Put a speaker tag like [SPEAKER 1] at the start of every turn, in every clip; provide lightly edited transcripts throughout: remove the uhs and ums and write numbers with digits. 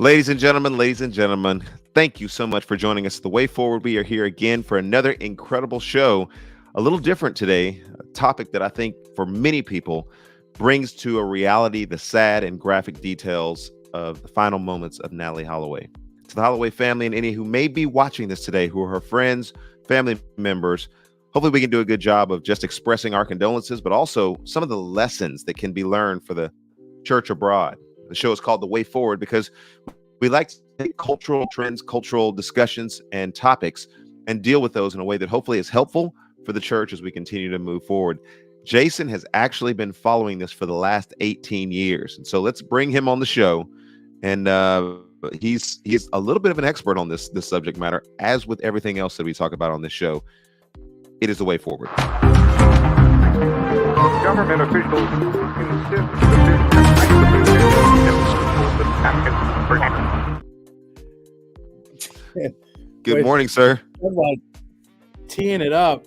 [SPEAKER 1] Ladies and gentlemen, thank you so much for joining us. The Way Forward, we are here again for another incredible show. A little different today, a topic that I think for many people brings to a reality the sad and graphic details of the final moments of Natalee Holloway. To the Holloway family and any who may be watching this today, who are her friends, family members, hopefully we can do a good job of just expressing our condolences, but also some of the lessons that can be learned for the church abroad. The show is called The Way Forward because we like to take cultural trends, cultural discussions, and topics and deal with those in a way that hopefully is helpful for the church as we continue to move forward. Jason has actually been following this for the last 18 years. And so let's bring him on the show. And he's a little bit of an expert on this subject matter, as with everything else that we talk about on this show. It is the way forward.
[SPEAKER 2] Government officials insist
[SPEAKER 1] Good morning, sir.
[SPEAKER 3] I'm like teeing it up.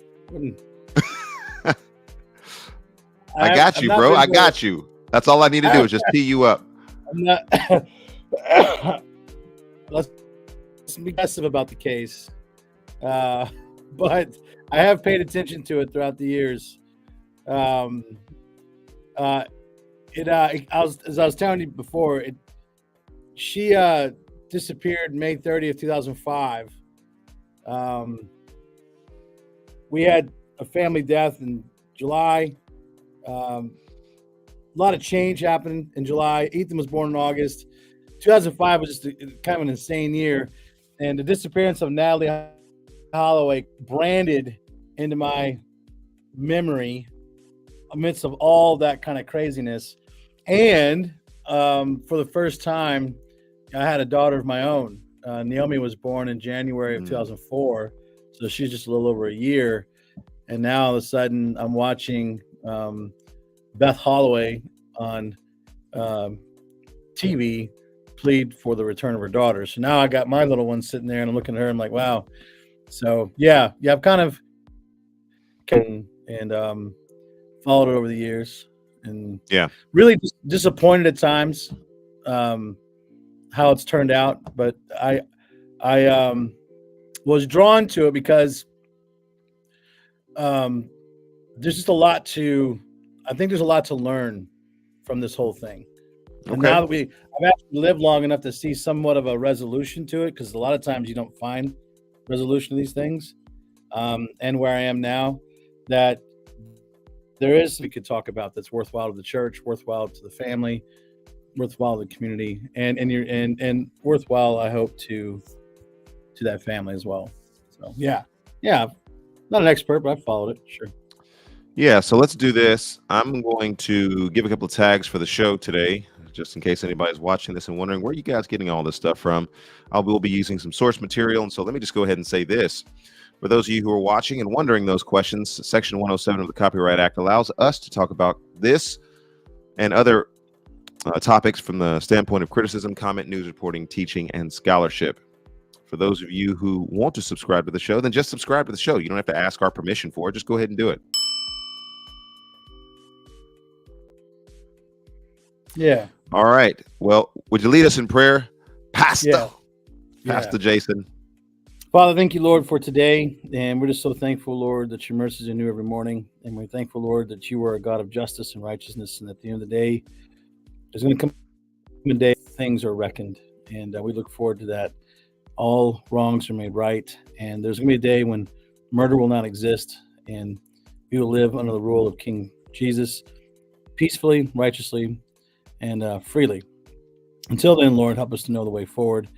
[SPEAKER 1] I got you, bro. I got you. That's all I need to do is just tee you up.
[SPEAKER 3] I'm not. Let's be aggressive about the case, but I have paid attention to it throughout the years. As I was telling you before, she disappeared May 30th, 2005. We had a family death in July. A lot of change happened in July. Ethan was born in August. 2005 was just kind of an insane year. And the disappearance of Natalee Holloway branded into my memory amidst of all that kind of craziness. And for the first time, I had a daughter of my own. Naomi was born in January of 2004. So she's just a little over a year. And now all of a sudden I'm watching Beth Holloway on TV plead for the return of her daughter. So now I got my little one sitting there and I'm looking at her. I'm like, wow. So yeah, I've kind of followed it over the years, and really disappointed at times how it's turned out. But I was drawn to it because there's just a lot to. I think there's a lot to learn from this whole thing. And now that I've actually lived long enough to see somewhat of a resolution to it, because a lot of times you don't find resolution to these things. And where I am now, that there is, we could talk about that's worthwhile to the church, worthwhile to the family, worthwhile to the community, and worthwhile, I hope, to that family as well. So yeah, not an expert, but I've followed it, sure.
[SPEAKER 1] Yeah, so let's do this. I'm going to give a couple of tags for the show today, just in case anybody's watching this and wondering where you guys getting all this stuff from. I will be using some source material, and so let me just go ahead and say this. For those of you who are watching and wondering those questions, Section 107 of the Copyright Act allows us to talk about this and other topics from the standpoint of criticism, comment, news reporting, teaching, and scholarship. For those of you who want to subscribe to the show, then just subscribe to the show. You don't have to ask our permission for it. Just go ahead and do it.
[SPEAKER 3] Yeah.
[SPEAKER 1] All right. Well, would you lead us in prayer, Pastor
[SPEAKER 3] Yeah.
[SPEAKER 1] Jason?
[SPEAKER 3] Father, thank you, Lord, for today. And we're just so thankful, Lord, that your mercies are new every morning. And we're thankful, Lord, that you are a God of justice and righteousness. And at the end of the day, there's going to come a day things are reckoned. And we look forward to that. All wrongs are made right. And there's going to be a day when murder will not exist. And we will live under the rule of King Jesus peacefully, righteously, and freely. Until then, Lord, help us to know the way forward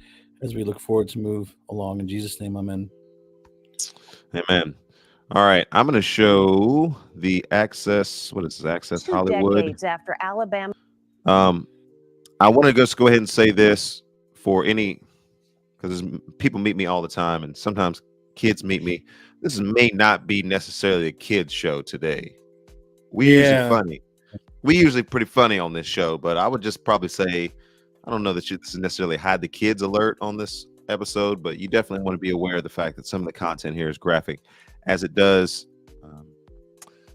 [SPEAKER 3] as we look forward to move along. In Jesus' name, amen.
[SPEAKER 1] Amen. All right. I'm going to show the Access. What is this? Access Hollywood.
[SPEAKER 4] Decades after Alabama.
[SPEAKER 1] I want to just go ahead and say this for any, because people meet me all the time, and sometimes kids meet me. This may not be necessarily a kid's show today. We're usually funny. We usually pretty funny on this show, but I would just probably say, I don't know that this is necessarily hide the kids alert on this episode, but you definitely want to be aware of the fact that some of the content here is graphic, as it does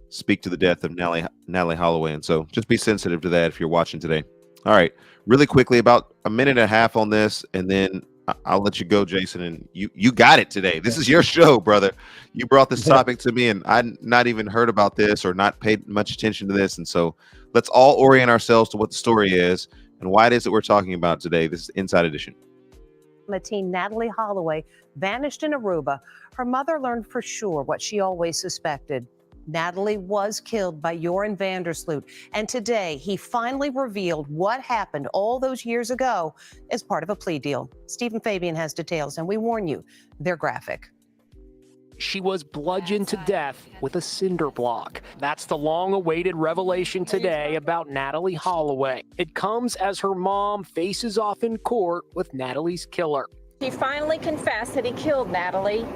[SPEAKER 1] speak to the death of Natalee Holloway. And so just be sensitive to that if you're watching today. All right. Really quickly, about a minute and a half on this, and then I'll let you go, Jason. And you got it today. This is your show, brother. You brought this topic to me, and I'd not even heard about this or not paid much attention to this. And so let's all orient ourselves to what the story is and why it is that we're talking about today. This is Inside Edition.
[SPEAKER 4] Teen Natalee Holloway vanished in Aruba. Her mother learned for sure what she always suspected. Natalee was killed by Joran Vandersloot, and today he finally revealed what happened all those years ago as part of a plea deal. Stephen Fabian has details, and we warn you, they're graphic.
[SPEAKER 5] She was bludgeoned to death with a cinder block. That's the long-awaited revelation today about Natalee Holloway. It comes as her mom faces off in court with Natalee's killer.
[SPEAKER 6] He finally confessed that he killed Natalee.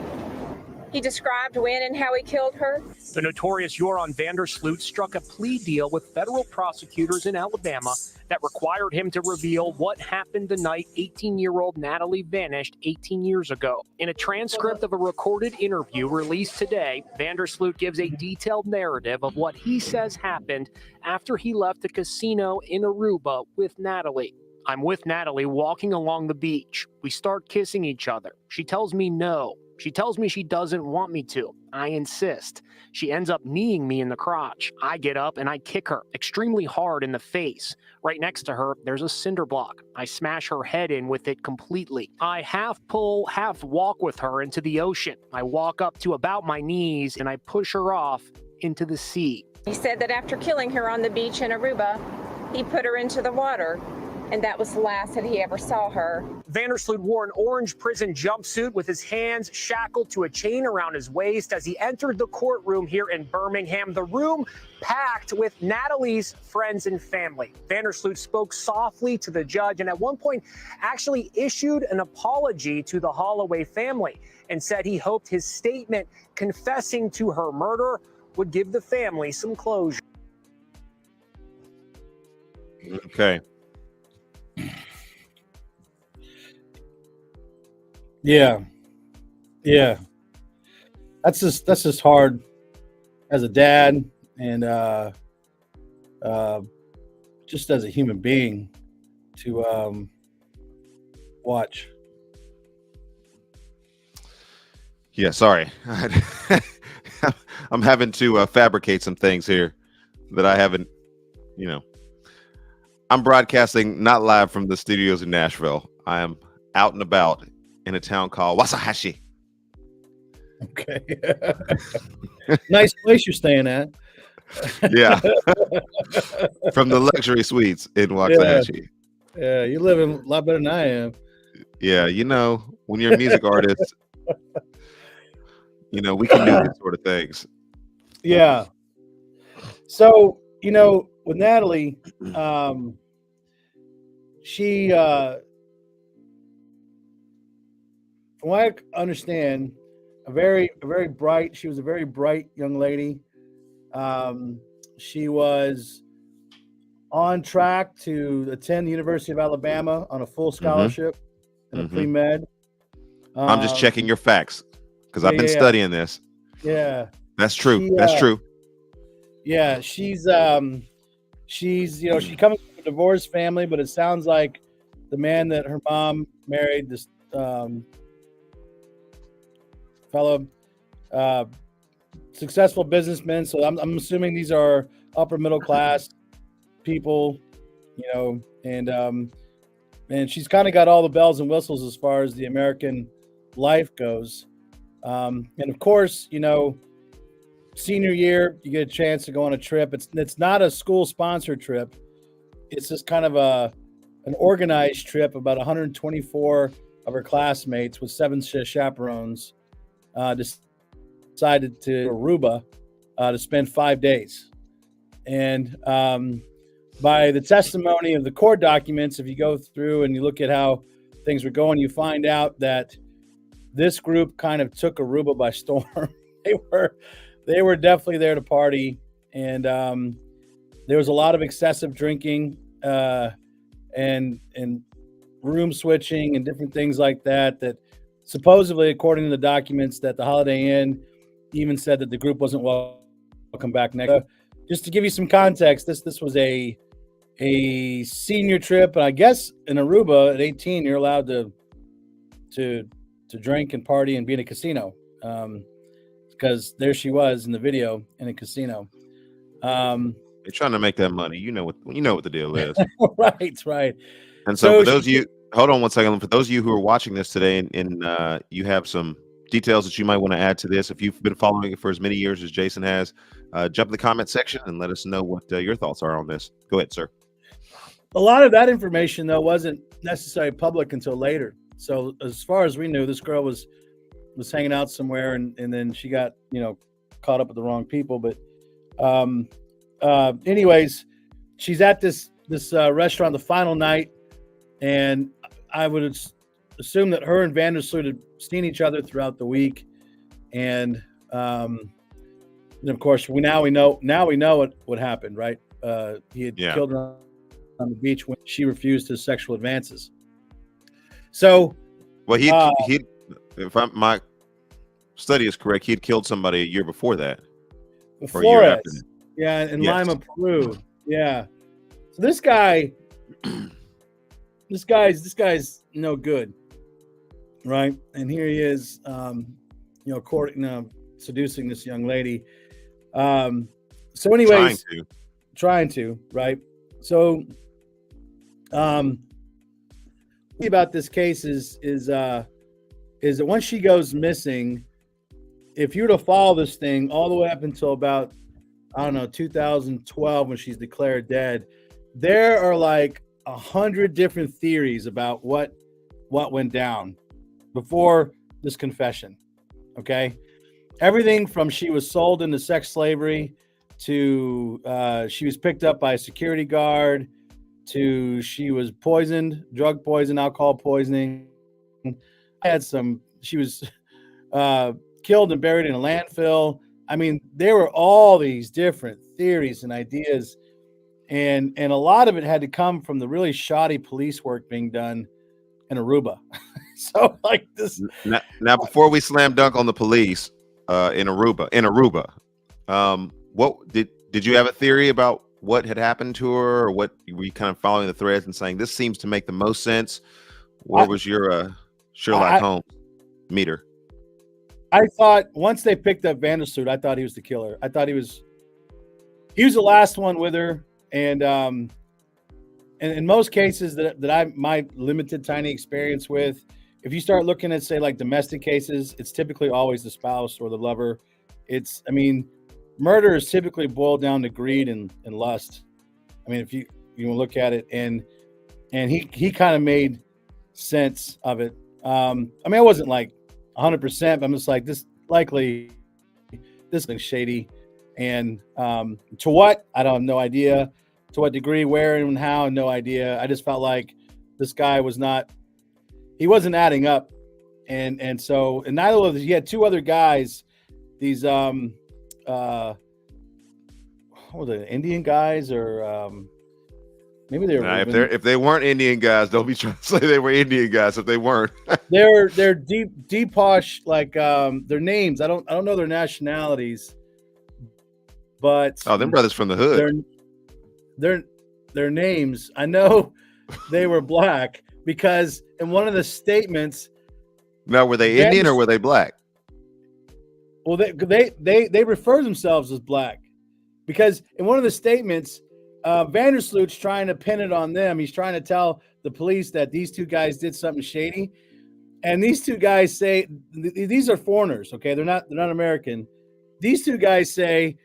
[SPEAKER 6] He described when and how he killed her.
[SPEAKER 5] The notorious Joran Vandersloot struck a plea deal with federal prosecutors in Alabama that required him to reveal what happened the night 18-year-old Natalee vanished 18 years ago. In a transcript of a recorded interview released today, Vandersloot gives a detailed narrative of what he says happened after he left a casino in Aruba with Natalee. I'm with Natalee walking along the beach. We start kissing each other. She tells me no. She tells me she doesn't want me to. I insist. She ends up kneeing me in the crotch. I get up and I kick her extremely hard in the face. Right next to her, there's a cinder block. I smash her head in with it completely. I half pull, half walk with her into the ocean. I walk up to about my knees and I push her off into the sea.
[SPEAKER 6] He said that after killing her on the beach in Aruba, he put her into the water, and that was the last that he ever saw her.
[SPEAKER 5] Vandersloot wore an orange prison jumpsuit with his hands shackled to a chain around his waist as he entered the courtroom here in Birmingham. The room packed with Natalee's friends and family. Vandersloot spoke softly to the judge and at one point actually issued an apology to the Holloway family and said he hoped his statement confessing to her murder would give the family some closure.
[SPEAKER 1] Okay.
[SPEAKER 3] Yeah. That's just hard as a dad and just as a human being to watch.
[SPEAKER 1] Yeah, sorry. I'm having to fabricate some things here that I haven't, I'm broadcasting not live from the studios in Nashville. I am out and about in a town called Wasahashi.
[SPEAKER 3] Okay. Nice place you're staying at.
[SPEAKER 1] Yeah. From the luxury suites in Waxahachie.
[SPEAKER 3] Yeah, you're living a lot better than I am.
[SPEAKER 1] Yeah, when you're a music artist, we can do these sort of things.
[SPEAKER 3] Yeah. So, with Natalee, she, from what I understand, she was a very bright young lady. She was on track to attend the University of Alabama on a full scholarship in a pre-med.
[SPEAKER 1] I'm just checking your facts because I've been studying this.
[SPEAKER 3] Yeah.
[SPEAKER 1] That's true. That's true.
[SPEAKER 3] Yeah, she comes from a divorced family, but it sounds like the man that her mom married, this fellow, successful businessman. So I'm assuming these are upper middle class people, and she's kind of got all the bells and whistles as far as the American life goes. And of course, senior year, you get a chance to go on a trip. It's not a school sponsored trip. It's just kind of an organized trip. About 124 of her classmates with 7 chaperones decided to Aruba to spend 5 days. And by the testimony of the court documents, if you go through and you look at how things were going, you find out that this group kind of took Aruba by storm. They were definitely there to party, and there was a lot of excessive drinking and room switching and different things like that. That supposedly, according to the documents, that the Holiday Inn even said that the group wasn't welcome back next. Just to give you some context, this was a a senior trip, and I guess in Aruba at 18 you're allowed to drink and party and be in a casino, because there she was in the video in a casino.
[SPEAKER 1] They're trying to make that money. You know what the deal is.
[SPEAKER 3] Right.
[SPEAKER 1] And so for those of you, hold on one second. For those of you who are watching this today, and you have some details that you might want to add to this, if you've been following it for as many years as Jason has, jump in the comment section and let us know what your thoughts are on this. Go ahead, sir.
[SPEAKER 3] A lot of that information, though, wasn't necessarily public until later. So as far as we knew, this girl was hanging out somewhere, and then she got caught up with the wrong people. But anyways, she's at this restaurant the final night, and I would assume that her and Vandersloot had seen each other throughout the week, and of course we know what happened, right? He had killed her on the beach when she refused his sexual advances. So,
[SPEAKER 1] well, if my study is correct, he had killed somebody a year before that.
[SPEAKER 3] Flores, in Lima, Peru. Yeah. So this guy's no good, right? And here he is, seducing this young lady. So, anyways, trying to, right? So, about this case is that once she goes missing, if you were to follow this thing all the way up until about 2012 when she's declared dead, there are like 100 different theories about what went down before this confession. Okay, everything from she was sold into sex slavery to she was picked up by a security guard to she was poisoned, drug poison, alcohol poisoning. She was killed and buried in a landfill. I mean, there were all these different theories and ideas, and a lot of it had to come from the really shoddy police work being done in Aruba. So like this.
[SPEAKER 1] Now, before we slam dunk on the police in Aruba, what did you have a theory about what had happened to her, or what were you kind of following the threads and saying this seems to make the most sense? Where was your Sherlock Holmes meter?
[SPEAKER 3] I thought once they picked up Vandersloot, I thought he was the killer. I thought he was the last one with her, and in most cases that my limited tiny experience with, if you start looking at say like domestic cases, it's typically always the spouse or the lover. Murder is typically boiled down to greed and lust. I mean, if you look at it, and he kind of made sense of it. I mean, I wasn't like 100%, but I'm just like, this thing shady, and to what, I don't have no idea. To what degree, where, and how, no idea. I just felt like this guy he wasn't adding up, and neither of these. You had two other guys, these what were they, Indian guys, or maybe they were.
[SPEAKER 1] If they weren't Indian guys, don't be trying to say they were Indian guys if they weren't.
[SPEAKER 3] they're deep posh, like their names. I don't know their nationalities, but
[SPEAKER 1] them brothers from the hood.
[SPEAKER 3] Their names, I know they were black, because in one of the statements.
[SPEAKER 1] Now, were they Indian or were they black?
[SPEAKER 3] Well, they refer themselves as black, because in one of the statements, Vandersloot's trying to pin it on them. He's trying to tell the police that these two guys did something shady, and these two guys say these are foreigners. Okay, they're not American. These two guys say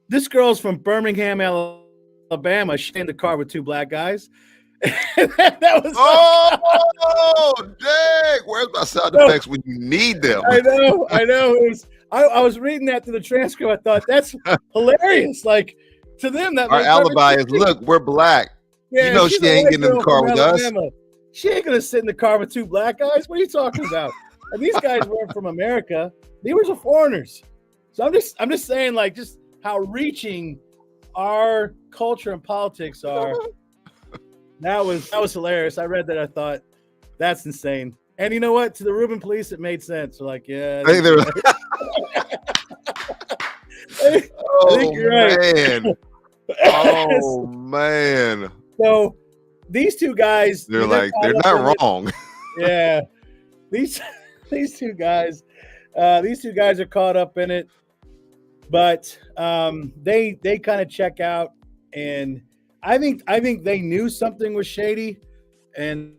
[SPEAKER 3] this girl's from Birmingham, Alabama. She's in the car with two black guys. That was
[SPEAKER 1] dang! Where's my sound effects when you need them?
[SPEAKER 3] I know. I was reading that to the transcript. I thought that's hilarious. Like, to them, that
[SPEAKER 1] our alibi is, look, we're black. Yeah, she ain't getting in the car with Alabama.
[SPEAKER 3] Us. She ain't gonna sit in the car with two black guys. What are you talking about? And these guys weren't from America. They were just foreigners. So I'm just saying, like, just how reaching our culture and politics are. That was hilarious. I read that. I thought that's insane. And you know what? To the Reuben police, it made sense. They're like, yeah.
[SPEAKER 1] I think they were.
[SPEAKER 3] I think you're right.
[SPEAKER 1] Man. Oh man.
[SPEAKER 3] So these two guys,
[SPEAKER 1] They're
[SPEAKER 3] I mean,
[SPEAKER 1] like, they're
[SPEAKER 3] caught up in
[SPEAKER 1] not
[SPEAKER 3] it.
[SPEAKER 1] wrong.
[SPEAKER 3] Yeah, these two guys are caught up in it, but they kind of check out, and I think they knew something was shady, and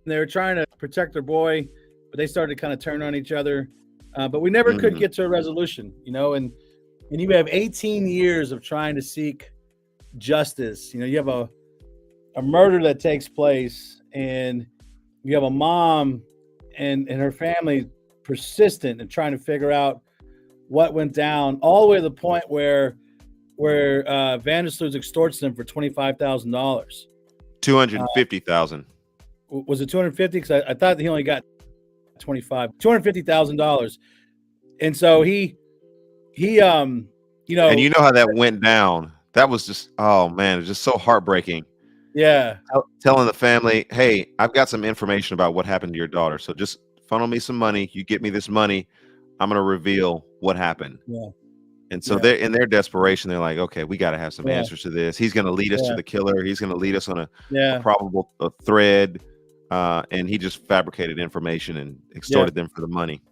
[SPEAKER 3] they were trying to protect their boy, but they started to kind of turn on each other. But we never could get to a resolution, and you have 18 years of trying to seek justice. You have a murder that takes place, and you have a mom and her family persistent and trying to figure out what went down, all the way to the point where Vandersloot extorts them for $25,000.
[SPEAKER 1] 250,000.
[SPEAKER 3] Was it 250? Because I thought he only got $250,000, and so he
[SPEAKER 1] And you know how that went down. That was just, oh man, it was just so heartbreaking.
[SPEAKER 3] Yeah.
[SPEAKER 1] Telling the family, hey, I've got some information about what happened to your daughter. So just funnel me some money. You get me this money, I'm going to reveal what happened.
[SPEAKER 3] Yeah.
[SPEAKER 1] And so they're in their desperation. They're like, okay, we got to have some answers to this. He's going to lead us to the killer. He's going to lead us on a probable thread. And he just fabricated information and extorted them for the money,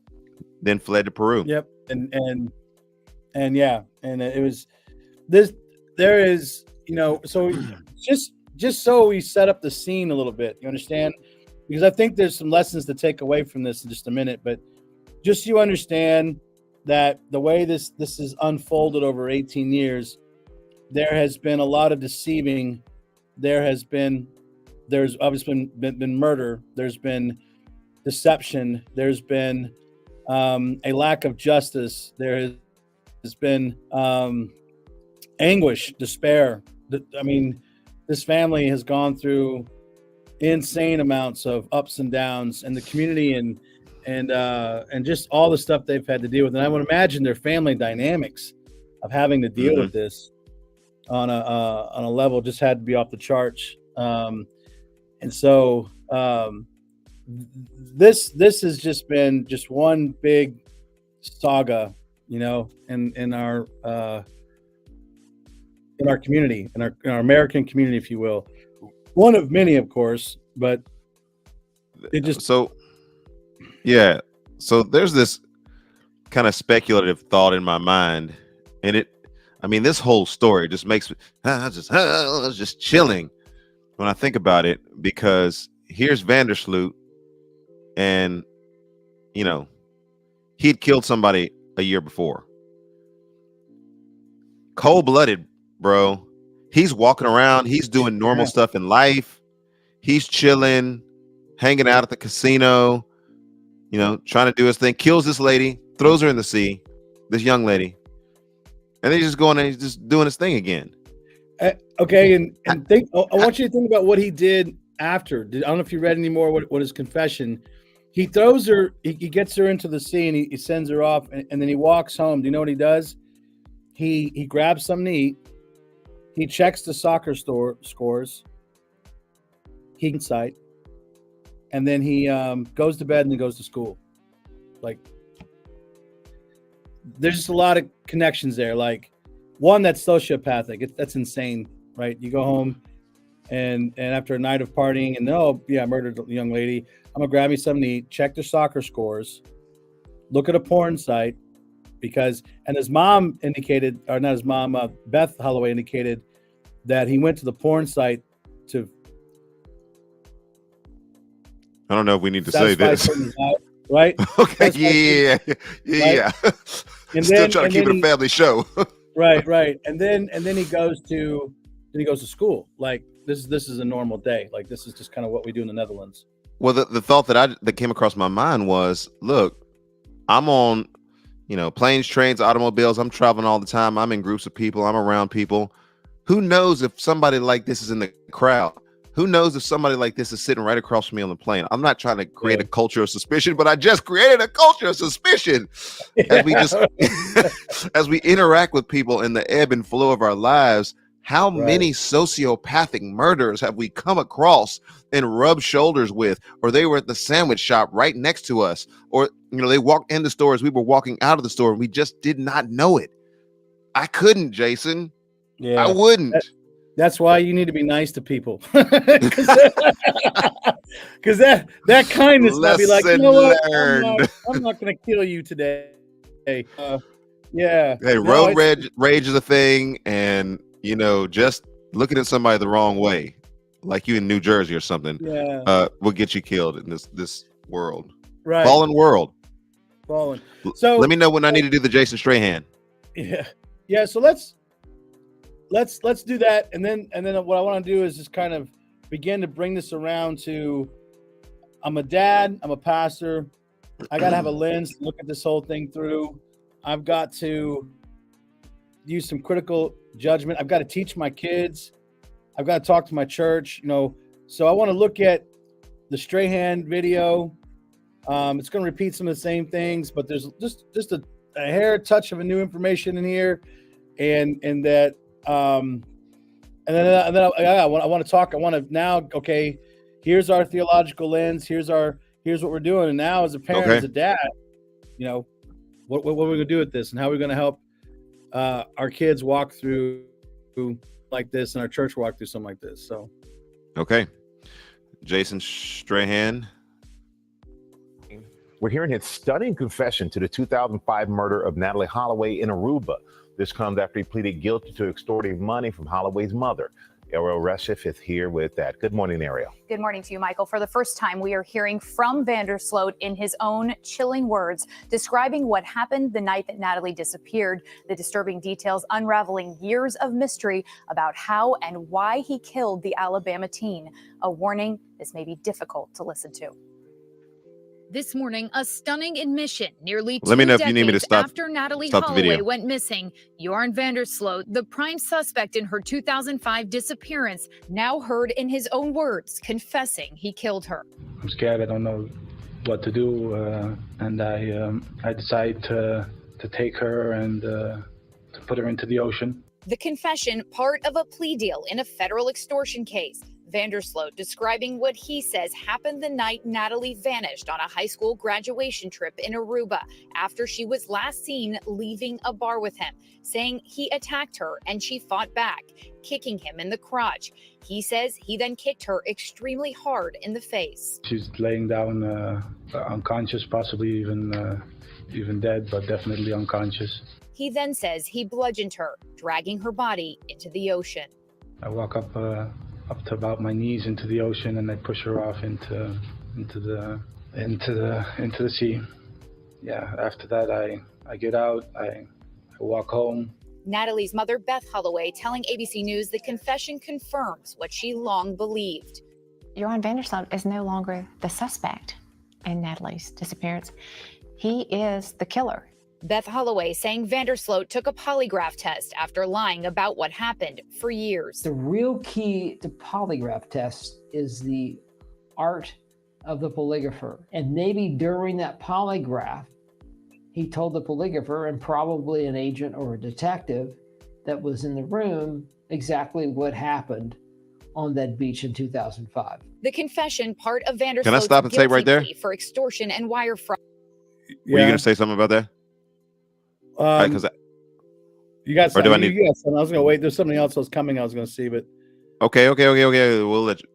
[SPEAKER 1] then fled to Peru.
[SPEAKER 3] Yep. And it was this, there is, so just so we set up the scene a little bit, you understand? Because I think there's some lessons to take away from this in just a minute, but just so you understand that the way this is unfolded over 18 years, there has been a lot of deceiving. There's obviously been murder. There's been deception. There's been a lack of justice. There has been anguish, despair. I mean, this family has gone through insane amounts of ups and downs in the community and just all the stuff they've had to deal with. And I would imagine their family dynamics of having to deal with this on a level just had to be off the charts. And so this has just been just one big saga, in our community, in our American community, if you will. One of many, of course, but it just
[SPEAKER 1] so there's this kind of speculative thought in my mind, and this whole story just makes me just chilling when I think about it, because here's Vandersloot, and he'd killed somebody a year before. Cold-blooded, bro. He's walking around, he's doing normal stuff in life. He's chilling, hanging out at the casino, trying to do his thing, kills this lady, throws her in the sea, this young lady. And then he's just going and he's just doing his thing again.
[SPEAKER 3] Okay, and think. I want you to think about what he did after. I don't know if you read any more. What his confession? He throws her. He gets her into the sea and he sends her off, and then he walks home. Do you know what he does? He grabs something to eat. He checks the soccer scores. He can sight, and then he goes to bed and then goes to school. Like, there's just a lot of connections there. Like, one, that's sociopathic. That's insane, right? You go home and after a night of partying and I murdered a young lady. I'm gonna grab me something to eat, check their soccer scores, look at a porn site, and his mom indicated, or not his mom, Beth Holloway indicated that he went to the porn site to.
[SPEAKER 1] I don't know if we need to say this.
[SPEAKER 3] Right?
[SPEAKER 1] Okay. Yeah.
[SPEAKER 3] And
[SPEAKER 1] still
[SPEAKER 3] then,
[SPEAKER 1] trying to keep it a family show.
[SPEAKER 3] Right. And then he goes to school. Like, this is a normal day. Like, this is just kind of what we do in the Netherlands.
[SPEAKER 1] Well, the thought that came across my mind was, look, I'm on, planes, trains, automobiles. I'm traveling all the time. I'm in groups of people. I'm around people. Who knows if somebody like this is in the crowd? Who knows if somebody like this is sitting right across from me on the plane? I'm not trying to create a culture of suspicion, but I just created a culture of suspicion as we interact with people in the ebb and flow of our lives. How many sociopathic murderers have we come across and rubbed shoulders with, or they were at the sandwich shop right next to us, or they walked in the store as we were walking out of the store and we just did not know it. I couldn't, Jason. I wouldn't.
[SPEAKER 3] That's why you need to be nice to people, because that kindness might be like, you know what,
[SPEAKER 1] Learned.
[SPEAKER 3] I'm not going to kill you today. Yeah.
[SPEAKER 1] Hey,
[SPEAKER 3] No,
[SPEAKER 1] road rage is a thing, and just looking at somebody the wrong way, like you in New Jersey or something,
[SPEAKER 3] yeah,
[SPEAKER 1] will get you killed in this world,
[SPEAKER 3] right.
[SPEAKER 1] fallen world.
[SPEAKER 3] Fallen. So
[SPEAKER 1] let me know when I need to do the Jason Strahan.
[SPEAKER 3] Yeah. So let's do that, and then what I want to do is just kind of begin to bring this around to, I'm a dad, I'm a pastor, I got to have a lens to look at this whole thing through. I've got to use some critical judgment. I've got to teach my kids. I've got to talk to my church, so I want to look at the Strahan video. It's going to repeat some of the same things, but there's just a hair touch of a new information in here, and that and then I want to talk. I want to now. Okay, here's our theological lens. Here's what we're doing. And now, as a parent, as a dad, what are we going to do with this, and how are we going to help our kids walk through like this, and our church walk through something like this. So,
[SPEAKER 1] okay, Jason Strahan.
[SPEAKER 7] We're hearing his stunning confession to the 2005 murder of Natalee Holloway in Aruba. This comes after he pleaded guilty to extorting money from Holloway's mother. Ariel Reshef is here with that. Good morning, Ariel.
[SPEAKER 8] Good morning to you, Michael. For the first time, we are hearing from Vandersloot in his own chilling words, describing what happened the night that Natalee disappeared, the disturbing details unraveling years of mystery about how and why he killed the Alabama teen. A warning, this may be difficult to listen to.
[SPEAKER 9] This morning, a stunning admission nearly 2
[SPEAKER 1] Let me know if you need me to
[SPEAKER 9] decades
[SPEAKER 1] stop
[SPEAKER 9] after Natalee
[SPEAKER 1] the
[SPEAKER 9] Holloway
[SPEAKER 1] video.
[SPEAKER 9] went missing. Jorn Vandersloot, the prime suspect in her 2005 disappearance, now heard in his own words, confessing he killed her.
[SPEAKER 10] I'm scared. I don't know what to do, and I decided to take her and to put her into the ocean.
[SPEAKER 9] The confession, part of a plea deal in a federal extortion case. Vandersloot describing what he says happened the night Natalee vanished on a high school graduation trip in Aruba after she was last seen leaving a bar with him, saying he attacked her and she fought back, kicking him in the crotch. He says he then kicked her extremely hard in the face.
[SPEAKER 10] She's laying down unconscious, possibly even dead, but definitely unconscious.
[SPEAKER 9] He then says he bludgeoned her, dragging her body into the ocean.
[SPEAKER 10] I walk up to about my knees into the ocean, and I push her off into the sea. Yeah. After that, I get out. I walk home.
[SPEAKER 9] Natalee's mother, Beth Holloway, telling ABC News the confession confirms what she long believed.
[SPEAKER 11] Jorn Vandersloot is no longer the suspect in Natalee's disappearance. He is the killer.
[SPEAKER 9] Beth Holloway saying Vandersloot took a polygraph test after lying about what happened for years.
[SPEAKER 12] The real key to polygraph tests is the art of the polygrapher. And maybe during that polygraph, he told the polygrapher, and probably an agent or a detective that was in the room, exactly what happened on that beach in 2005.
[SPEAKER 9] The confession, part of Vandersloot's
[SPEAKER 1] Can I stop and say right there?
[SPEAKER 9] For extortion and wire fraud.
[SPEAKER 1] Were you going to say something about that?
[SPEAKER 3] You got something.
[SPEAKER 1] Or do I need?
[SPEAKER 3] You got something. I was going to wait. There's something else that was coming. I was going to see, but
[SPEAKER 1] Okay. We'll let you.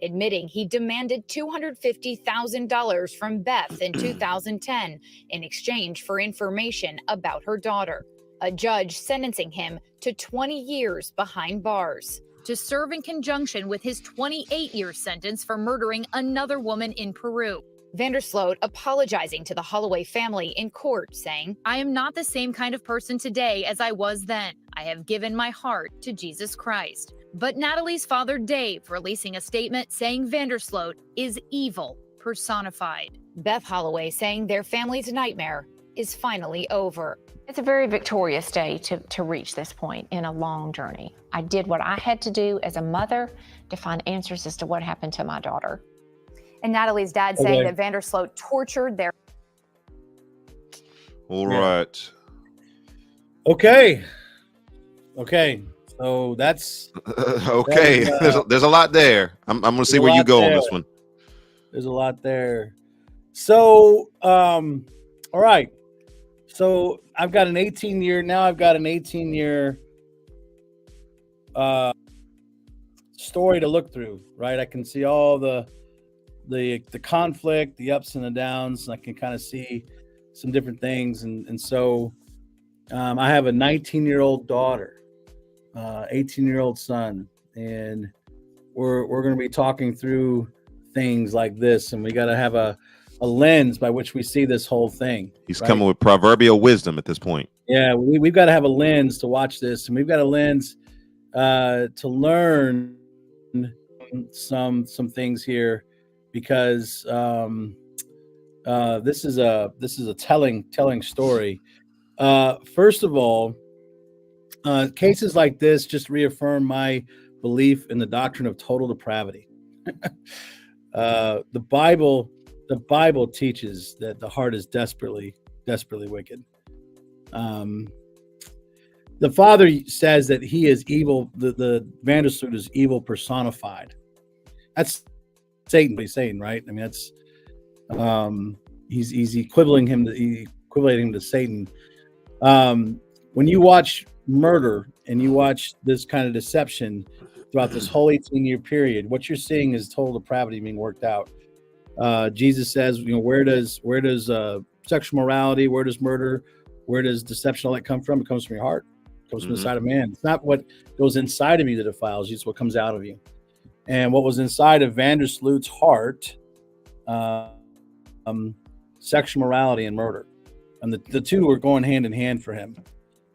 [SPEAKER 9] Admitting he demanded $250,000 from Beth in 2010 in exchange for information about her daughter. A judge sentencing him to 20 years behind bars to serve in conjunction with his 28-year sentence for murdering another woman in Peru. Vandersloot apologizing to the Holloway family in court, saying, "I am not the same kind of person today as I was then. I have given my heart to Jesus Christ." But Natalee's father, Dave, releasing a statement saying Vandersloot is evil personified. Beth Holloway saying their family's nightmare is finally over.
[SPEAKER 11] It's a very victorious day to reach this point in a long journey. I did what I had to do as a mother to find answers as to what happened to my daughter.
[SPEAKER 8] And Natalee's dad saying that Vandersloot tortured their...
[SPEAKER 1] All right.
[SPEAKER 3] Okay. So that's
[SPEAKER 1] okay. There's a lot there. I'm going to see where you go on this one.
[SPEAKER 3] There's a lot there. So, all right. So I've got an 18-year story to look through, right? I can see all the conflict, the ups and the downs. I can kind of see some different things, and so I have a 19-year-old daughter, 18-year-old son, and we're going to be talking through things like this, and we got to have a lens by which we see this whole thing.
[SPEAKER 1] He's coming with proverbial wisdom at this point.
[SPEAKER 3] Yeah, we've got to have a lens to watch this, and we've got a lens to learn some things here, because this is a telling story. First of all, cases like this just reaffirm my belief in the doctrine of total depravity. The Bible teaches that the heart is desperately wicked. The Father says that he is evil. The Vandersloot is evil personified. That's Satan, what he's saying, right? I mean, that's he's equating him to Satan. When you watch murder and you watch this kind of deception throughout this whole 18-year period, what you're seeing is total depravity being worked out. Jesus says, where does sexual morality, where does murder, where does deception, all that come from? It comes from your heart. It comes from inside of man. It's not what goes inside of you that defiles you, it's what comes out of you. And what was inside of Vandersloot's heart, sexual morality and murder. And the two were going hand in hand for him.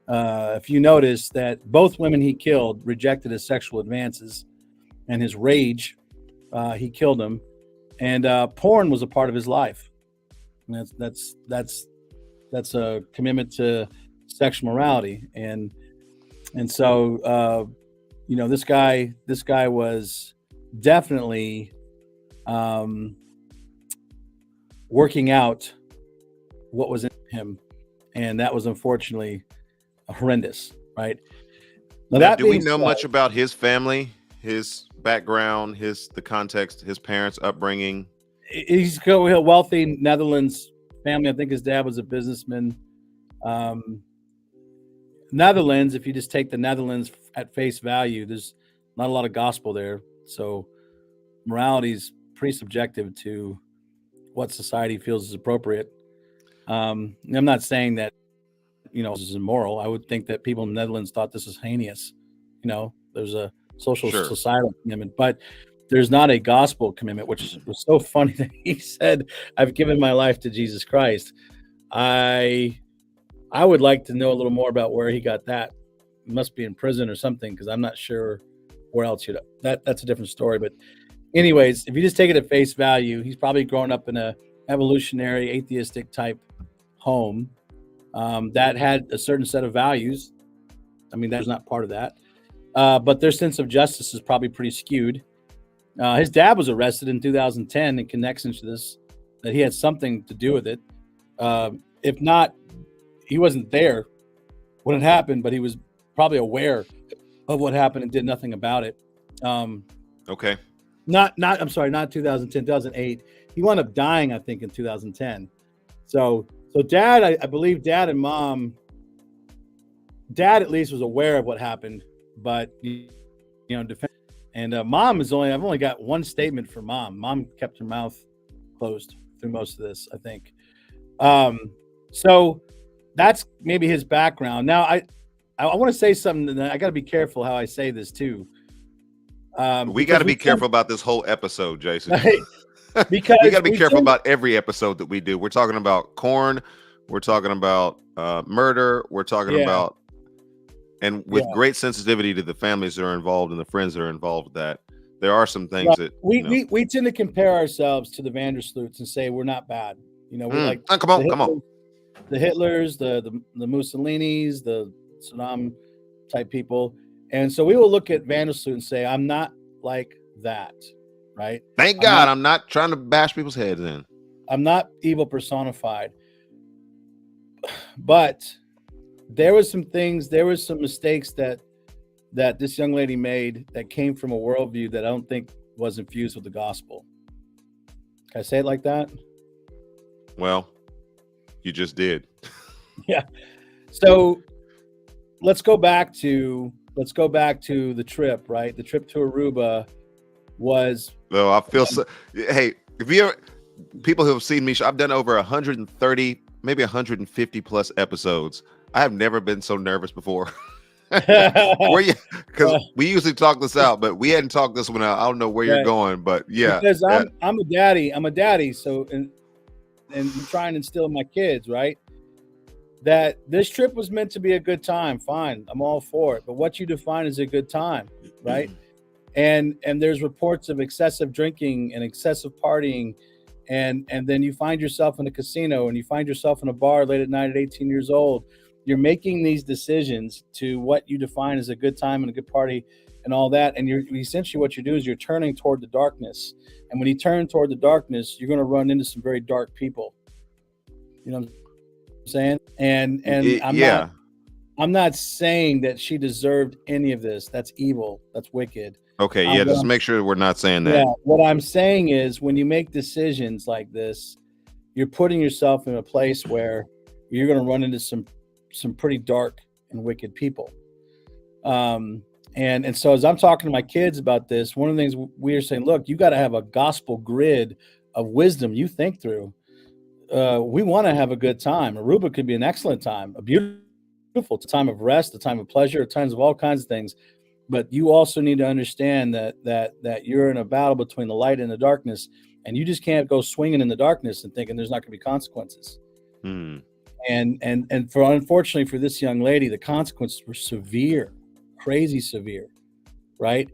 [SPEAKER 3] If you notice that both women he killed rejected his sexual advances and his rage, he killed them. And porn was a part of his life. And that's a commitment to sexual morality. And so this guy was definitely working out what was in him, and that was unfortunately horrendous, right?
[SPEAKER 1] Now, do we know much about his family, his background, the context, his parents' upbringing?
[SPEAKER 3] He's a wealthy Netherlands family. I think his dad was a businessman. Netherlands, if you just take the Netherlands at face value, there's not a lot of gospel there. So morality is pretty subjective to what society feels is appropriate. I'm not saying that, this is immoral. I would think that people in the Netherlands thought this was heinous. There's a social societal commitment, but there's not a gospel commitment, which was so funny that he said, I've given my life to Jesus Christ. I would like to know a little more about where he got that. He must be in prison or something, because I'm not sure where else that's a different story. But anyways, if you just take it at face value, he's probably grown up in a evolutionary, atheistic type home that had a certain set of values. I mean, that's not part of that. But their sense of justice is probably pretty skewed. His dad was arrested in 2010 in connection to this, that he had something to do with it. If not, he wasn't there when it happened, but he was probably aware of what happened and did nothing about it.
[SPEAKER 1] Okay.
[SPEAKER 3] Not 2010, 2008. He wound up dying, I think, in 2010. So dad, I believe dad and mom, dad at least was aware of what happened, but and mom I've only got one statement from mom. Mom kept her mouth closed through most of this, I think. So that's maybe his background. Now I want to say something that I got to be careful how I say this too.
[SPEAKER 1] We got to be careful about this whole episode, Jason.
[SPEAKER 3] Because
[SPEAKER 1] we got to be careful about every episode that we do. We're talking about corn. We're talking about murder. We're talking about, and with great sensitivity to the families that are involved and the friends that are involved with that. There are some things that
[SPEAKER 3] we tend to compare ourselves to the Vandersloots and say we're not bad. We're like
[SPEAKER 1] come on.
[SPEAKER 3] The Hitlers, the Mussolinis, the Saddam type people. And so we will look at Vandersloot and say, I'm not like that, right?
[SPEAKER 1] Thank God I'm not trying to bash people's heads in.
[SPEAKER 3] I'm not evil personified. But there was some mistakes that this young lady made that came from a worldview that I don't think was infused with the gospel. Can I say it like that?
[SPEAKER 1] Well, you just did.
[SPEAKER 3] Yeah. So let's go back to let's go back to the trip, right? The trip to Aruba was.
[SPEAKER 1] No, I feel so. Hey, if you ever, people who have seen me, I've done over 130, maybe 150 plus episodes. I have never been so nervous before. Where you? Because we usually talk this out, but we hadn't talked this one out. I don't know where you're going, but yeah.
[SPEAKER 3] Because I'm a daddy. I'm a daddy. So and I'm trying to instill in my kids, right, that this trip was meant to be a good time. Fine, I'm all for it. But what you define as a good time, right? And there's reports of excessive drinking and excessive partying, and then you find yourself in a casino and you find yourself in a bar late at night at 18 years old. You're making these decisions to what you define as a good time and a good party and all that. And you're essentially, what you do is you're turning toward the darkness. And when you turn toward the darkness, you're going to run into some very dark people. You know what I'm saying? And I'm not saying that she deserved any of this. That's evil. That's wicked.
[SPEAKER 1] Okay. Yeah. Just make sure we're not saying that.
[SPEAKER 3] Yeah. What I'm saying is, when you make decisions like this, you're putting yourself in a place where you're going to run into some pretty dark and wicked people. And so as I'm talking to my kids about this, one of the things we are saying, look, you got to have a gospel grid of wisdom you think through. We want to have a good time. Aruba could be an excellent time, a beautiful time of rest, a time of pleasure, times of all kinds of things. But you also need to understand that you're in a battle between the light and the darkness, and you just can't go swinging in the darkness and thinking there's not going to be consequences. And unfortunately for this young lady, the consequences were severe, crazy severe, right?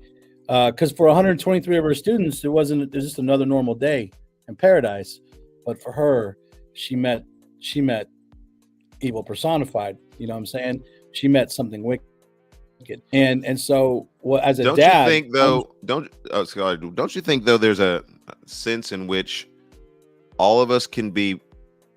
[SPEAKER 3] Because for 123 of her students, there's just another normal day in paradise. But for her, she met evil personified. You know what I'm saying? She met something wicked. And so, well, as a dad,
[SPEAKER 1] don't you think though there's a sense in which all of us can be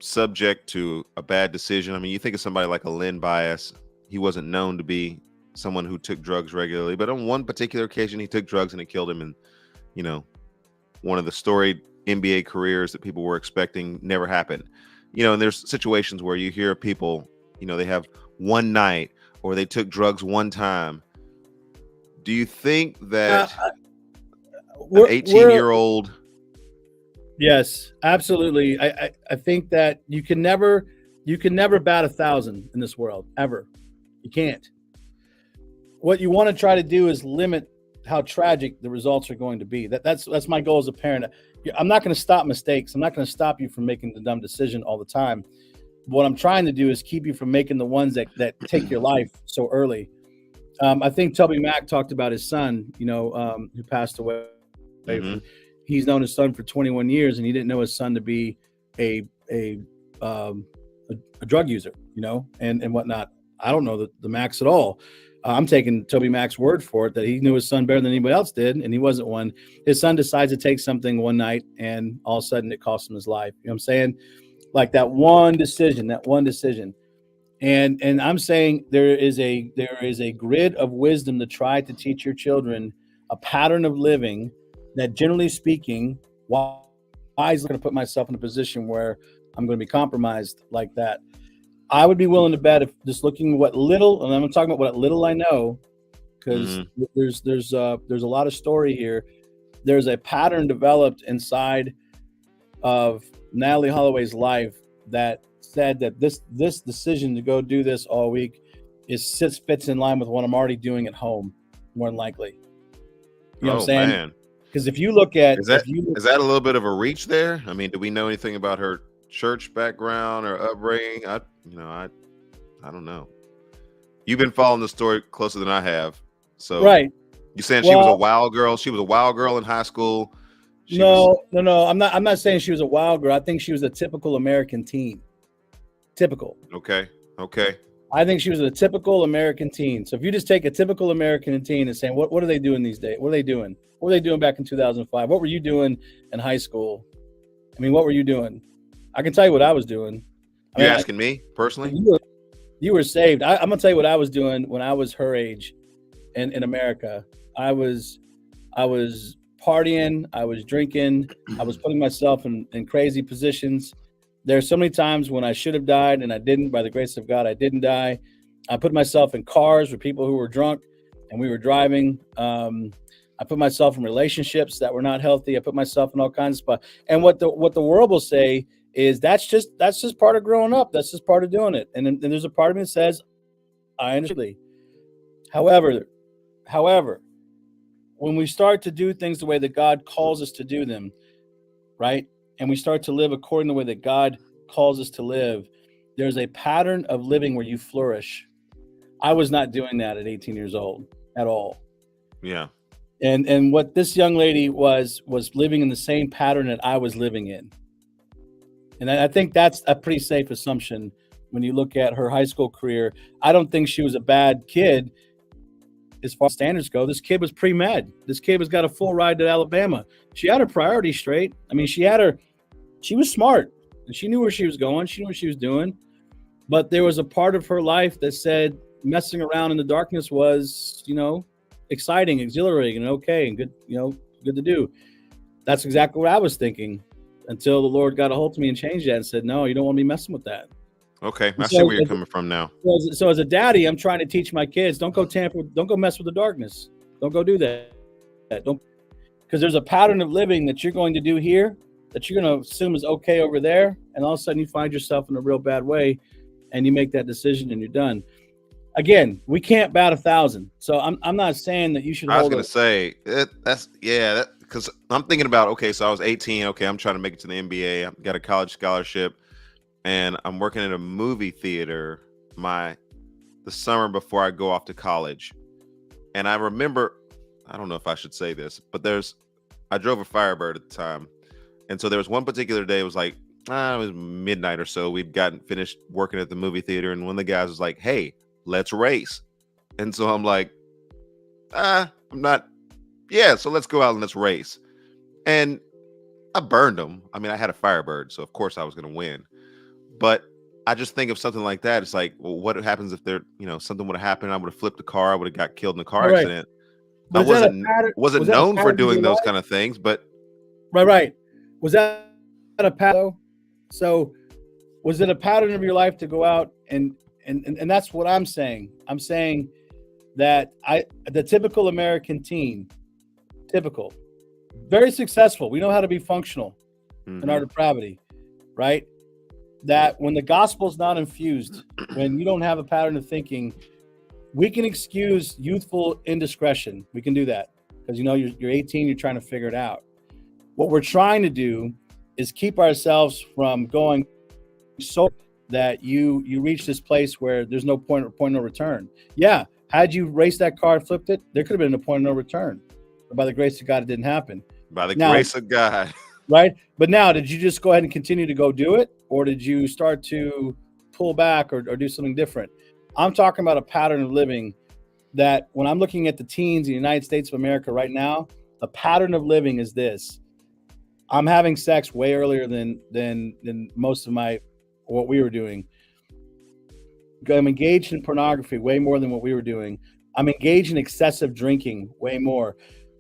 [SPEAKER 1] subject to a bad decision? I mean, you think of somebody like a Lynn Bias. He wasn't known to be someone who took drugs regularly, but on one particular occasion he took drugs and it killed him. And you know, one of the storied NBA careers that people were expecting never happened. You know, and there's situations where you hear people, you know, they have one night or they took drugs one time. Do you think that an 18-year-old?
[SPEAKER 3] Yes, absolutely. I think that you can never bat 1,000 in this world, ever. You can't. What you want to try to do is limit how tragic the results are going to be. That's my goal as a parent. I'm not going to stop mistakes. I'm not going to stop you from making the dumb decision all the time. What I'm trying to do is keep you from making the ones that take your life so early. I think Toby Mack talked about his son, you know, who passed away. Mm-hmm. He's known his son for 21 years, and he didn't know his son to be a drug user, you know, and whatnot. I don't know the Macks at all. I'm taking Toby Mack's word for it that he knew his son better than anybody else did, and he wasn't one. His son decides to take something one night, and all of a sudden it cost him his life. You know what I'm saying? Like that one decision. And I'm saying there is a grid of wisdom to try to teach your children a pattern of living that, generally speaking, why is going to put myself in a position where I'm going to be compromised like that? I would be willing to bet, if just looking at what little, and I'm talking about what little I know, because there's a lot of story here. There's a pattern developed inside of Natalee Holloway's life that said that this decision to go do this all week fits in line with what I'm already doing at home, more than likely. You know what I'm saying? Man. Because if you look at, is that
[SPEAKER 1] a little bit of a reach there? I mean, do we know anything about her church background or upbringing? I don't know. You've been following the story closer than I have. So
[SPEAKER 3] right.
[SPEAKER 1] You saying she was a wild girl? She was a wild girl in high school.
[SPEAKER 3] No. I'm not saying she was a wild girl. I think she was a typical American teen. Typical.
[SPEAKER 1] Okay.
[SPEAKER 3] I think she was a typical American teen. So if you just take a typical American teen and saying, what are they doing these days? What are they doing? What were they doing back in 2005? What were you doing in high school? I mean, what were you doing? I can tell you what I was doing.
[SPEAKER 1] You're asking me personally?
[SPEAKER 3] You were saved. I'm going to tell you what I was doing when I was her age in America. I was partying. I was drinking. I was putting myself in crazy positions. There are so many times when I should have died and I didn't. By the grace of God, I didn't die. I put myself in cars with people who were drunk, and we were driving. I put myself in relationships that were not healthy. I put myself in all kinds of spots. And what the world will say is that's just part of growing up. That's just part of doing it. And then there's a part of me that says, I understand. However, when we start to do things the way that God calls us to do them, right? And we start to live according to the way that God calls us to live, there's a pattern of living where you flourish. I was not doing that at 18 years old at all.
[SPEAKER 1] Yeah.
[SPEAKER 3] And what this young lady was living in the same pattern that I was living in. And I think that's a pretty safe assumption when you look at her high school career. I don't think she was a bad kid as far as standards go. This kid was pre-med. This kid got a full ride to Alabama. She had her priorities straight. I mean, she was smart. And she knew where she was going. She knew what she was doing. But there was a part of her life that said messing around in the darkness was, exciting, exhilarating, and okay, and good, good to do. That's exactly what I was thinking until the Lord got a hold of me and changed that and said, no, you don't want me messing with that.
[SPEAKER 1] Okay, I see where you're coming from now.
[SPEAKER 3] So as a daddy, I'm trying to teach my kids, don't go mess with the darkness. Don't go do that. Because there's a pattern of living that you're going to do here that you're going to assume is okay over there, and all of a sudden you find yourself in a real bad way, and you make that decision and you're done. Again, we can't bat 1,000. So I'm not saying that you should.
[SPEAKER 1] I was going to say because I'm thinking about, okay, so I was 18. Okay, I'm trying to make it to the NBA. I've got a college scholarship, and I'm working at a movie theater the summer before I go off to college. And I remember, I don't know if I should say this, but I drove a Firebird at the time. And so there was one particular day, it was like, it was midnight or so. We'd gotten finished working at the movie theater. And one of the guys was like, hey, let's race. And so I'm like, I'm not. Yeah, so let's go out and let's race. And I burned them. I mean, I had a Firebird, so of course I was going to win. But I just think of something like that. It's like, well, what happens if something would have happened? I would have flipped a car. I would have got killed in a car accident.
[SPEAKER 3] But
[SPEAKER 1] I wasn't known for doing those kind of things, but
[SPEAKER 3] right. Was that a pattern? So was it a pattern of your life to go out and that's what I'm saying. I'm saying that the typical American teen, very successful. We know how to be functional in our depravity, right? That when the gospel's not infused, when you don't have a pattern of thinking, we can excuse youthful indiscretion. We can do that because you're 18, you're trying to figure it out. What we're trying to do is keep ourselves from going so that you reach this place where there's no point no return. Yeah, had you raced that car and flipped it, there could have been a point of no return. But by the grace of God, it didn't happen.
[SPEAKER 1] By the grace of God.
[SPEAKER 3] Right? But now, did you just go ahead and continue to go do it? Or did you start to pull back or do something different? I'm talking about a pattern of living that when I'm looking at the teens in the United States of America right now, a pattern of living is this. I'm having sex way earlier than most of what we were doing. I'm engaged in pornography way more than what we were doing. I'm engaged in excessive drinking way more.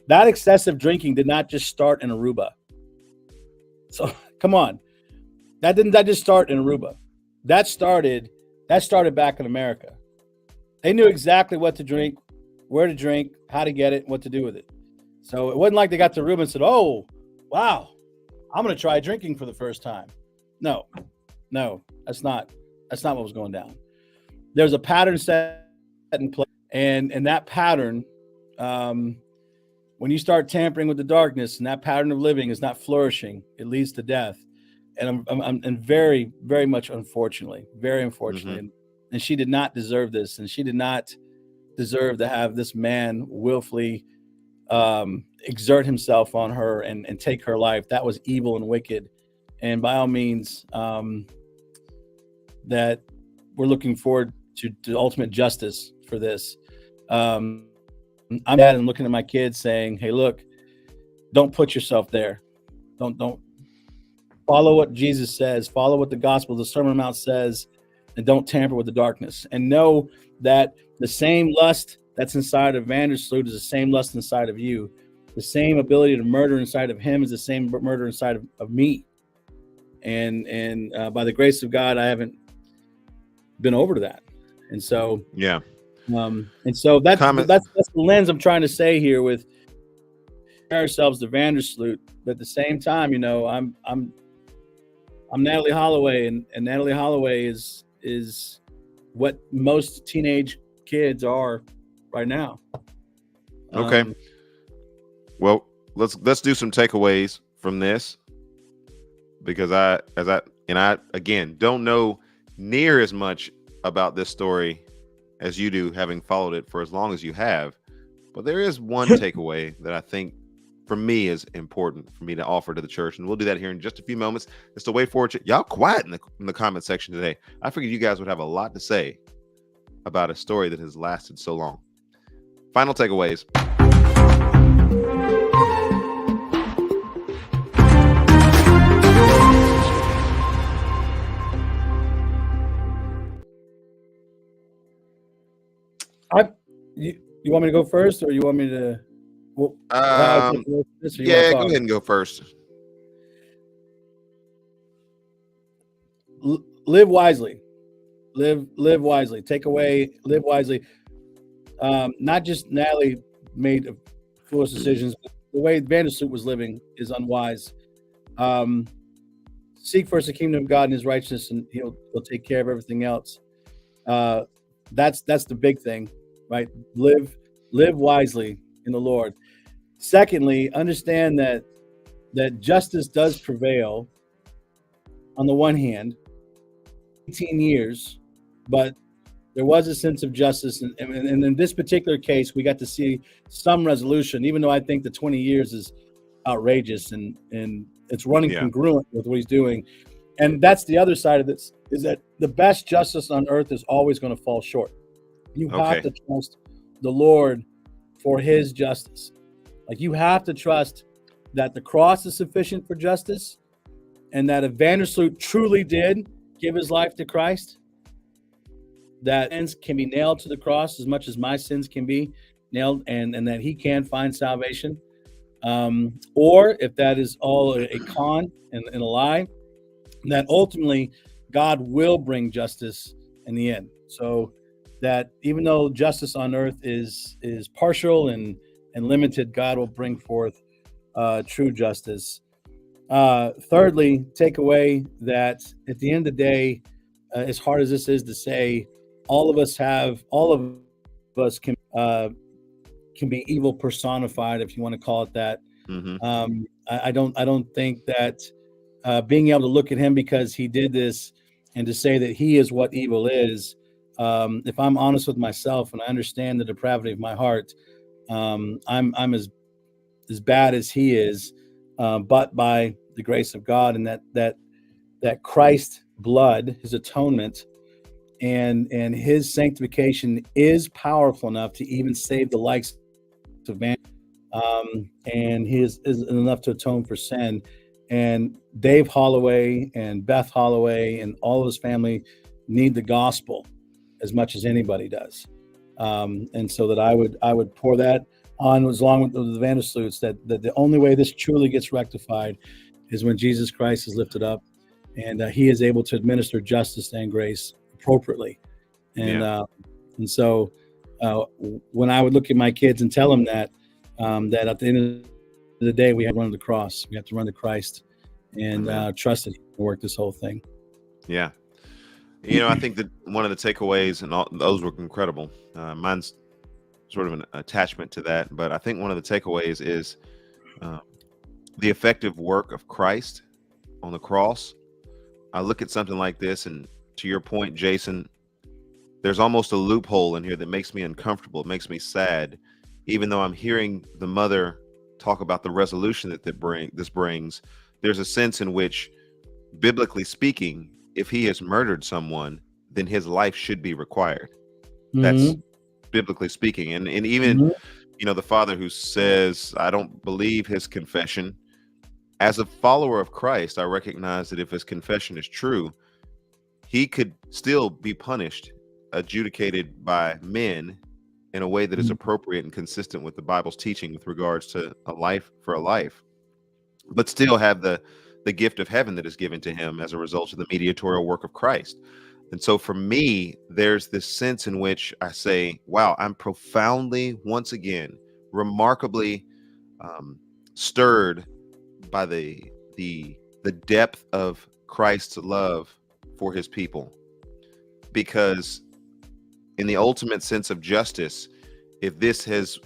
[SPEAKER 3] That excessive drinking did not just start in Aruba. So come on. That just start in Aruba. That started back in America. They knew exactly what to drink, where to drink, how to get it, what to do with it. So it wasn't like they got to Aruba and said, oh, wow, I'm going to try drinking for the first time. No, that's not what was going down. There's a pattern set in place, and that pattern, when you start tampering with the darkness and that pattern of living is not flourishing, it leads to death. And I'm very, very much unfortunately, and she did not deserve this, and she did not deserve to have this man willfully exert himself on her and take her life. That was evil and wicked. And by all means, that we're looking forward to ultimate justice for this. I'm dad and looking at my kids saying, hey, look, don't put yourself there. Don't follow what Jesus says, follow what the gospel, the Sermon on the Mount says, and don't tamper with the darkness. And know that the same lust that's inside of Vandersloot is the same lust inside of you. The same ability to murder inside of him is the same murder inside of me. And by the grace of God, I haven't been over to that. And so,
[SPEAKER 1] yeah.
[SPEAKER 3] And so that's
[SPEAKER 1] Comment.
[SPEAKER 3] that's the lens I'm trying to say here with ourselves to Vandersloot, but at the same time, you know, I'm Natalee Holloway, and Natalee Holloway is what most teenage kids are right now.
[SPEAKER 1] Okay. Well, let's do some takeaways from this, because I again don't know near as much about this story as you do, having followed it for as long as you have. But there is one takeaway that I think for me is important for me to offer to the church, and we'll do that here in just a few moments. It's the Way Forward. Y'all quiet in the comment section today. I figured you guys would have a lot to say about a story that has lasted so long. Final takeaways.
[SPEAKER 3] You want me to go first, or you want me to? Well,
[SPEAKER 1] Yeah, go ahead and go first.
[SPEAKER 3] Live wisely. Live wisely. Take away. Live wisely. Not just Natalee made foolish decisions, but the way Vandersloot was living is unwise. Seek first the kingdom of God and His righteousness, and He'll take care of everything else. That's the big thing, right? Live wisely in the Lord. Secondly, understand that justice does prevail. On the one hand, 18 years, but there was a sense of justice, and in this particular case, we got to see some resolution. Even though I think the 20 years is outrageous, and it's running congruent with what he's doing. And that's the other side of this, is that the best justice on earth is always going to fall short. You have to trust the Lord for His justice. Like, you have to trust that the cross is sufficient for justice, and that if Vandersloot truly did give his life to Christ, that sins can be nailed to the cross as much as my sins can be nailed, and that he can find salvation. Or if that is all a con and a lie, that ultimately God will bring justice in the end. So that even though justice on earth is partial and limited, God will bring forth true justice. Thirdly, take away that at the end of the day, as hard as this is to say, all of us can be evil personified, if you want to call it that. Mm-hmm. I don't think that being able to look at him because he did this and to say that he is what evil is. If I'm honest with myself and I understand the depravity of my heart, I'm as bad as he is, but by the grace of God, and that Christ's blood, his atonement, and his sanctification is powerful enough to even save the likes of man, and he is enough to atone for sin. And Dave Holloway and Beth Holloway and all of his family need the gospel as much as anybody does. And so that I would pour that on, along with the Vandersloots, that the only way this truly gets rectified is when Jesus Christ is lifted up, and he is able to administer justice and grace appropriately. And so when I would look at my kids and tell them that at the end of the day, we have to run to the cross, we have to run to Christ, and trust that He will work this whole thing.
[SPEAKER 1] Yeah. You know, I think that one of the takeaways, and all those were incredible. Mine's sort of an attachment to that, but I think one of the takeaways is the effective work of Christ on the cross. I look at something like this, and to your point, Jason, there's almost a loophole in here that makes me uncomfortable. It makes me sad, even though I'm hearing the mother talk about the resolution that this brings. There's a sense in which, biblically speaking, if he has murdered someone, then his life should be required. Mm-hmm. That's biblically speaking. And even, you know, the father who says, I don't believe his confession. As a follower of Christ, I recognize that if his confession is true, he could still be punished, adjudicated by men in a way that is appropriate and consistent with the Bible's teaching with regards to a life for a life, but still have the gift of heaven that is given to him as a result of the mediatorial work of Christ. And so for me, there's this sense in which I say, wow, I'm profoundly, once again, remarkably stirred by the depth of Christ's love for his people. Because in the ultimate sense of justice, if this has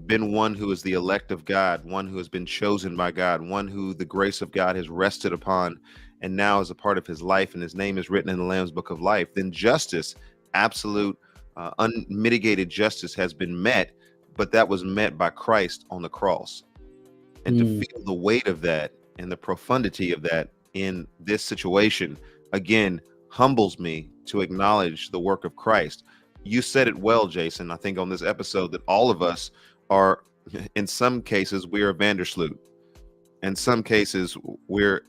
[SPEAKER 1] been one who is the elect of God, one who has been chosen by God, one who the grace of God has rested upon, and now is a part of his life, and his name is written in the Lamb's Book of Life, then justice, absolute, unmitigated justice has been met, but that was met by Christ on the cross. And to feel the weight of that and the profundity of that in this situation, again, humbles me to acknowledge the work of Christ. You said it well, Jason, I think on this episode, that all of us are, in some cases, we are Vandersloot. In some cases, we're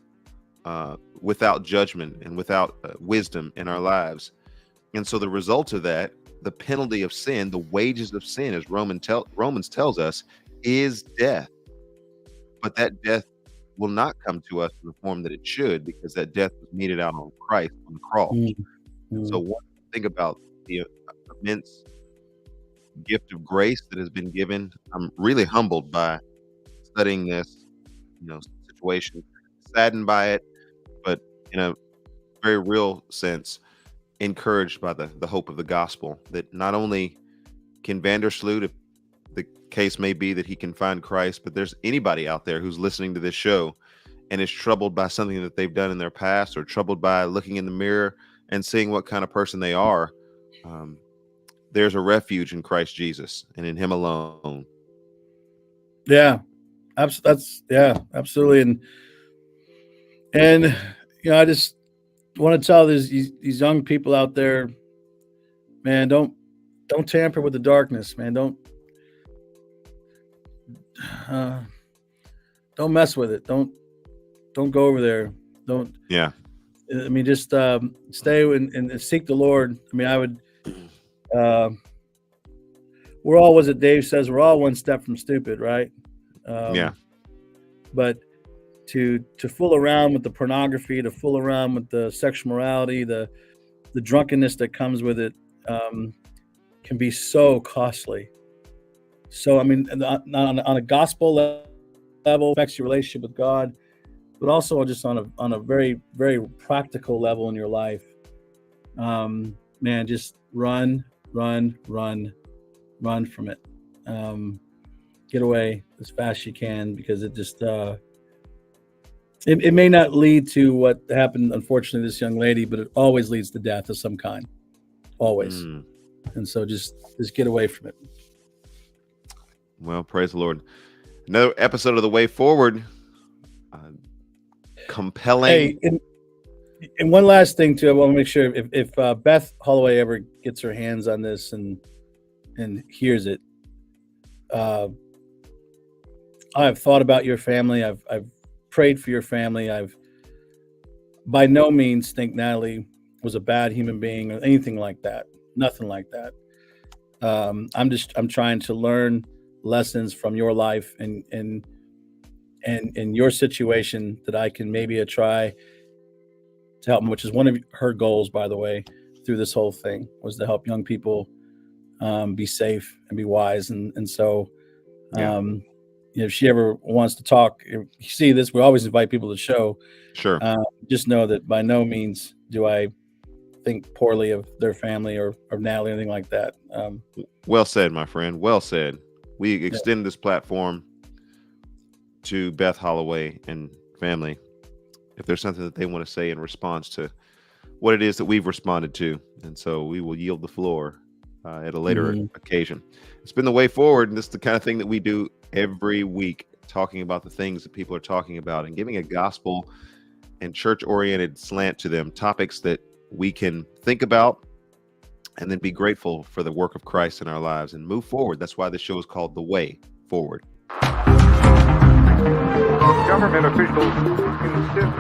[SPEAKER 1] without judgment and without wisdom in our lives. And so the result of that, the penalty of sin, the wages of sin, as Romans tells us, is death. But that death will not come to us in the form that it should, because that death was meted out on Christ on the cross. So one thing about the immense gift of grace that has been given, I'm really humbled by studying this, situation, saddened by it, but in a very real sense, encouraged by the hope of the gospel, that not only can Vandersloot, if the case may be that he can find Christ, but there's anybody out there who's listening to this show and is troubled by something that they've done in their past, or troubled by looking in the mirror and seeing what kind of person they are. There's a refuge in Christ Jesus and in him alone.
[SPEAKER 3] Yeah, absolutely. And I just want to tell these young people out there, man, don't tamper with the darkness, man. Don't mess with it. Don't go over there. Don't.
[SPEAKER 1] Yeah.
[SPEAKER 3] I mean, just stay and seek the Lord. I mean, I would. We're all, was it Dave says, we're all one step from stupid, right?
[SPEAKER 1] Yeah.
[SPEAKER 3] But to fool around with the pornography, to fool around with the sexual morality, the drunkenness that comes with it, can be so costly. So, I mean, on a gospel level, affects your relationship with God, but also just on a very, very practical level in your life. Man, just run from it. Get away as fast as you can, because it just it may not lead to what happened, unfortunately, to this young lady, but it always leads to death of some kind, always. And so just get away from it.
[SPEAKER 1] Well, praise the Lord. Another episode of The Way Forward. Compelling.
[SPEAKER 3] Hey, and one last thing too, I want to make sure if Beth Holloway ever gets her hands on this and hears it, I have thought about your family. I've prayed for your family. I've by no means think Natalee was a bad human being or anything like that. Nothing like that. I'm trying to learn lessons from your life and your situation that I can maybe try to help them, which is one of her goals, by the way, through this whole thing, was to help young people be safe and be wise. And so, if she ever wants to talk, if you see this, we always invite people to the show.
[SPEAKER 1] Sure.
[SPEAKER 3] Just know that by no means do I think poorly of their family or Natalee or anything like that.
[SPEAKER 1] Well said, my friend. Well said. We extend this platform to Beth Holloway and family, if there's something that they want to say in response to what it is that we've responded to. And so we will yield the floor at a later occasion. It's been The Way Forward, and this is the kind of thing that we do every week, talking about the things that people are talking about and giving a gospel and church-oriented slant to them, topics that we can think about and then be grateful for the work of Christ in our lives and move forward. That's why this show is called The Way Forward.
[SPEAKER 2] Government officials insist